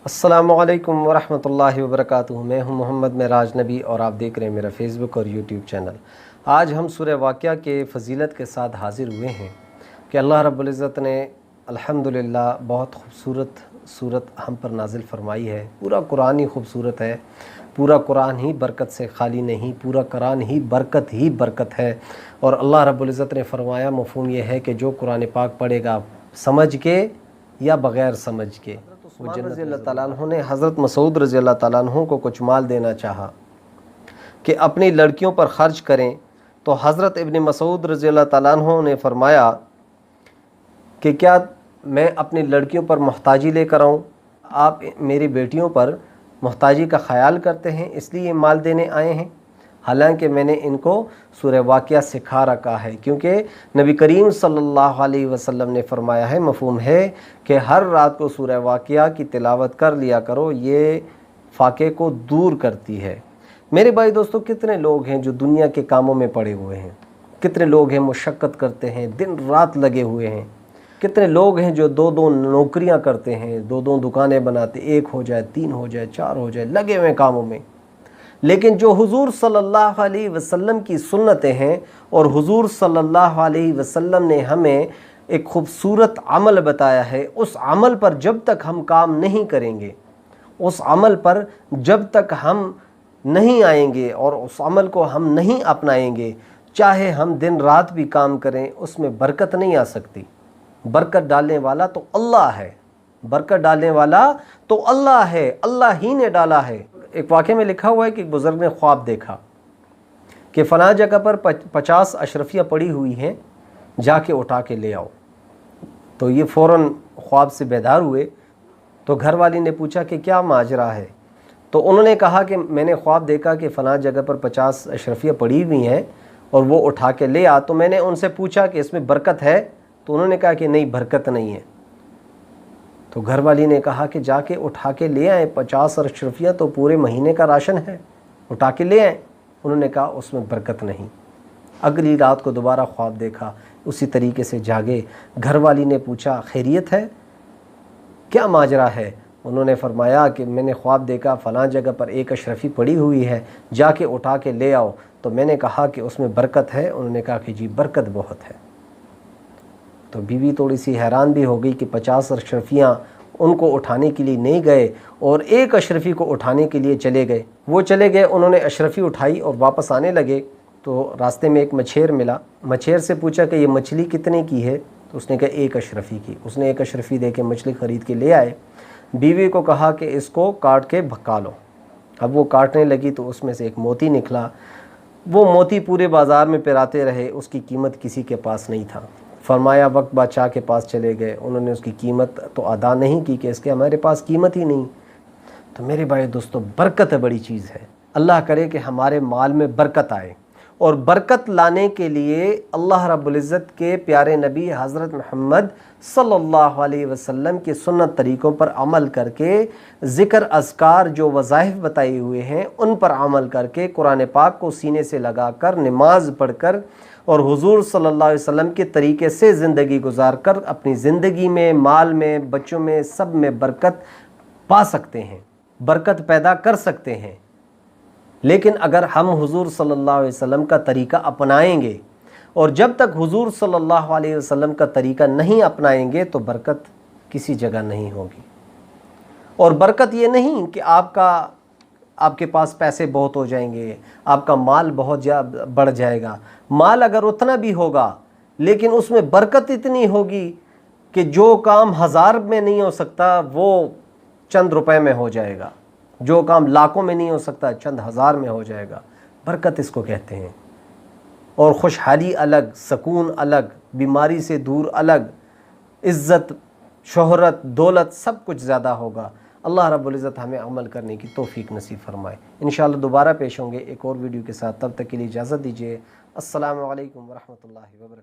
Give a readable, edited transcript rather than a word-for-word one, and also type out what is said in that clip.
अस्सलामुअलैकुम वरहमतुल्लाहि वबरकातुहू। मैं हूं मोहम्मद मेराज नबी और आप देख रहे हैं मेरा फेसबुक और यूट्यूब चैनल। आज हम सूरह वाक़िया के फ़जीलत के साथ हाज़िर हुए हैं कि अल्लाह रब्बुल इज़्ज़त ने अल्हम्दुलिल्लाह बहुत खूबसूरत सूरत हम पर नाजिल फ़रमाई है। पूरा कुरान ही खूबसूरत है, पूरा कुरान ही बरकत से खाली नहीं, पूरा कुरान ही बरकत है। और अल्लाह रब्बुल इज़्ज़त ने फ़रमाया, मफ़हूम ये है कि जो कुरान पाक पढ़ेगा समझ के या बग़ैर समझ के। उस्मान रज़ी अल्लाह ताला अन्हु ने हज़रत मसूद रज़ी अल्लाह ताला अन्हु को कुछ माल देना चाहा कि अपनी लड़कियों पर ख़र्च करें, तो हज़रत इब्न मसूद रज़ी अल्लाह ताला अन्हु ने फ़रमाया कि क्या मैं अपनी लड़कियों पर मोहताजी लेकर आऊँ? आप मेरी बेटियों पर मोहताजी का ख़याल करते हैं इसलिए माल देने आए हैं। हालांकि मैंने इनको सूरह वाक़िया सिखा रखा है, क्योंकि नबी करीम सल्लल्लाहु अलैहि वसल्लम ने फ़रमाया है, मफ़हूम है कि हर रात को सूरह वाक़िया की तिलावत कर लिया करो, ये फ़ाक़े को दूर करती है। मेरे भाई दोस्तों, कितने लोग हैं जो दुनिया के कामों में पड़े हुए हैं, कितने लोग हैं मुशक्क़त करते हैं, दिन रात लगे हुए हैं, कितने लोग हैं जो दो दो नौकरियां करते हैं, दो दो दुकानें बनाते, एक हो जाए, तीन हो जाए, चार हो जाए, लगे हुए कामों में। लेकिन जो हुजूर सल्लल्लाहु अलैहि वसल्लम की सुन्नतें हैं और हुजूर सल्लल्लाहु अलैहि वसल्लम ने हमें एक खूबसूरत अमल बताया है, उस अमल पर जब तक हम काम नहीं करेंगे, उस अमल पर जब तक हम नहीं आएंगे और उस अमल को हम नहीं अपनाएंगे, चाहे हम दिन रात भी काम करें, उसमें बरकत नहीं आ सकती। बरकत डालने वाला तो अल्लाह है, बरकत डालने वाला तो अल्लाह है, अल्लाह ही ने डाला है। एक वाक़े में लिखा हुआ है कि बुज़ुर्ग ने ख्वाब देखा कि फ़लाँ जगह पर 50 अशरफियाँ पड़ी हुई हैं, जाके उठा के ले आओ। तो ये फ़ौरन ख्वाब से बेदार हुए। तो घर वाली ने पूछा कि क्या माजरा है? तो उन्होंने कहा कि मैंने ख्वाब देखा कि फ़लाँ जगह पर 50 अशरफियाँ पड़ी हुई हैं और वो उठा के ले आ। तो मैंने उनसे पूछा कि इसमें बरकत है? तो उन्होंने कहा कि नहीं, बरकत नहीं है। तो घर वाली ने कहा कि जाके उठा के ले आए, 50 अशरफियाँ तो पूरे महीने का राशन है, उठा के ले आए। उन्होंने कहा उसमें बरकत नहीं। अगली रात को दोबारा ख्वाब देखा, उसी तरीके से जागे। घर वाली ने पूछा खैरियत है, क्या माजरा है? उन्होंने फरमाया कि मैंने ख्वाब देखा फ़लाँ जगह पर एक अशरफी पड़ी हुई है, जाके उठा के ले आओ। तो मैंने कहा कि उसमें बरकत है? उन्होंने कहा कि जी बरकत बहुत है। तो बीवी थोड़ी सी हैरान भी हो गई कि 50 अशरफियाँ उनको उठाने के लिए नहीं गए और एक अशरफी को उठाने के लिए चले गए। वो चले गए, उन्होंने अशरफी उठाई और वापस आने लगे तो रास्ते में एक मछेर मिला। मछेर से पूछा कि ये मछली कितने की है? तो उसने कहा एक अशरफी की। उसने एक अशरफी दे के मछली ख़रीद के ले आए। बीवी को कहा कि इसको काट के भक्का लो। अब वो काटने लगी तो उसमें से एक मोती निकला। वो मोती पूरे बाज़ार में पिराते रहे, उसकी कीमत किसी के पास नहीं था। फरमाया वक्त बादशाह के पास चले गए, उन्होंने उसकी कीमत तो अदा नहीं की कि इसके हमारे पास कीमत ही नहीं। तो मेरे भाई दोस्तों, बरकत बड़ी चीज़ है। अल्लाह करे कि हमारे माल में बरकत आए, और बरकत लाने के लिए अल्लाह रब्बुल इज़्ज़त के प्यारे नबी हज़रत मोहम्मद सल्लल्लाहु अलैहि वसल्लम के सुन्नत तरीक़ों पर अमल करके, ज़िक्र अज़कार जो वज़ाइफ बताए हुए हैं उन पर अमल करके, कुरान पाक को सीने से लगाकर, नमाज पढ़कर और हुज़ूर सल्लल्लाहु अलैहि वसल्लम के तरीक़े से ज़िंदगी गुजार कर अपनी ज़िंदगी में, माल में, बच्चों में, सब में बरकत पा सकते हैं, बरकत पैदा कर सकते हैं। लेकिन अगर हम हुज़ूर सल्लल्लाहु अलैहि वसल्लम का तरीक़ा अपनाएंगे, और जब तक हुज़ूर सल्लल्लाहु अलैहि वसल्लम का तरीक़ा नहीं अपनाएंगे तो बरकत किसी जगह नहीं होगी। और बरकत ये नहीं कि आपके पास पैसे बहुत हो जाएंगे, आपका माल बहुत बढ़ जाएगा। माल अगर उतना भी होगा, लेकिन उसमें बरकत इतनी होगी कि जो काम 1000 में नहीं हो सकता वो चंद रुपए में हो जाएगा, जो काम लाखों में नहीं हो सकता चंद 1000 में हो जाएगा। बरकत इसको कहते हैं। और खुशहाली अलग, सुकून अलग, बीमारी से दूर अलग, इज़्ज़त, शोहरत, दौलत सब कुछ ज़्यादा होगा। अल्लाह रब्बुल इज़्ज़त हमें अमल करने की तौफ़ीक नसीब फरमाए। इंशाअल्लाह दोबारा पेश होंगे एक और वीडियो के साथ। तब तक के लिए इजाज़त दीजिए। अस्सलामु अलैकुम वरहमतुल्लाहि वबरकातुहू।